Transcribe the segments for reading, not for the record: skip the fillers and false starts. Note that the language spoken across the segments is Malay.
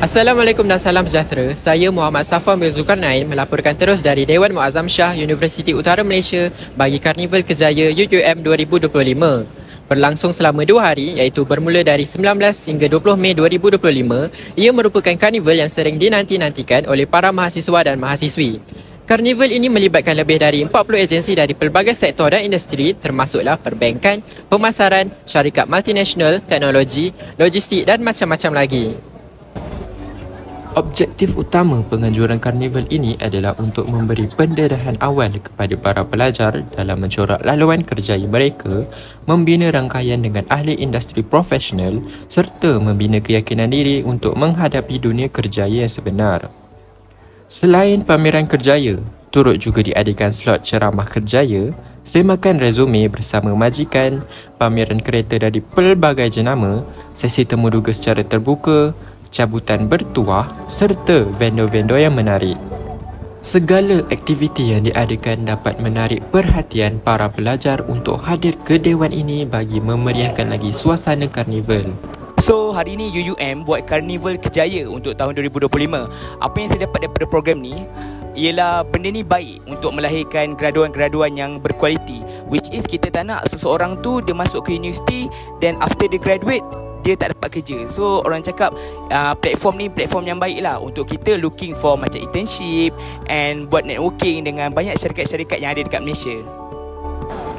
Assalamualaikum dan salam sejahtera. Saya Muhammad Safwan bin Zulkarnain melaporkan terus dari Dewan Muazzam Shah Universiti Utara Malaysia bagi Karnival Kejaya UUM 2025. Berlangsung selama 2 hari iaitu bermula dari 19 hingga 20 Mei 2025. Ia merupakan karnival yang sering dinanti-nantikan oleh para mahasiswa dan mahasiswi. Karnival ini melibatkan lebih dari 40 agensi dari pelbagai sektor dan industri termasuklah perbankan, pemasaran, syarikat multinasional, teknologi, logistik dan macam-macam lagi. Objektif utama penganjuran karnival ini adalah untuk memberi pendedahan awal kepada para pelajar dalam mencorak laluan kerjaya mereka, membina rangkaian dengan ahli industri profesional serta membina keyakinan diri untuk menghadapi dunia kerjaya yang sebenar. Selain pameran kerjaya, turut juga diadakan slot ceramah kerjaya, semakan resume bersama majikan, pameran kereta dari pelbagai jenama, sesi temuduga secara terbuka, cabutan bertuah serta vendor-vendor yang menarik. Segala aktiviti yang diadakan dapat menarik perhatian para pelajar untuk hadir ke dewan ini bagi memeriahkan lagi suasana karnival. So, hari ini UUM buat Karnival Kejaya untuk tahun 2025. Apa yang saya dapat daripada program ni ialah benda ni baik untuk melahirkan graduan-graduan yang berkualiti, which is kita tak nak seseorang tu dia masuk ke universiti dan after dia graduate dia tak dapat kerja. So orang cakap platform ni platform yang baik lah untuk kita looking for macam internship and buat networking dengan banyak syarikat-syarikat yang ada dekat Malaysia.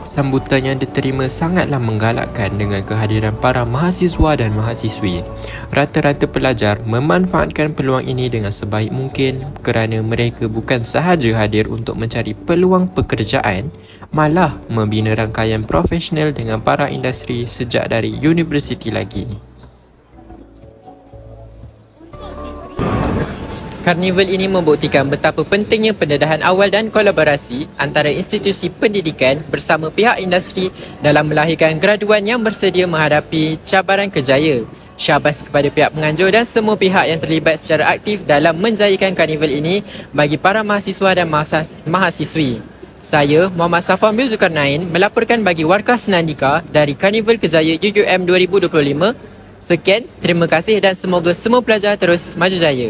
Sambutan yang diterima sangatlah menggalakkan dengan kehadiran para mahasiswa dan mahasiswi. Rata-rata pelajar memanfaatkan peluang ini dengan sebaik mungkin kerana mereka bukan sahaja hadir untuk mencari peluang pekerjaan, malah membina rangkaian profesional dengan para industri sejak dari universiti lagi. Karnival ini membuktikan betapa pentingnya pendedahan awal dan kolaborasi antara institusi pendidikan bersama pihak industri dalam melahirkan graduan yang bersedia menghadapi cabaran kerjaya. Syabas kepada pihak penganjur dan semua pihak yang terlibat secara aktif dalam menjayakan karnival ini bagi para mahasiswa dan mahasiswi. Saya, Muhammad Safwan bin Zulkarnain, melaporkan bagi Warkah Senandika dari Karnival Kejaya UUM 2025. Sekian, terima kasih dan semoga semua pelajar terus maju jaya.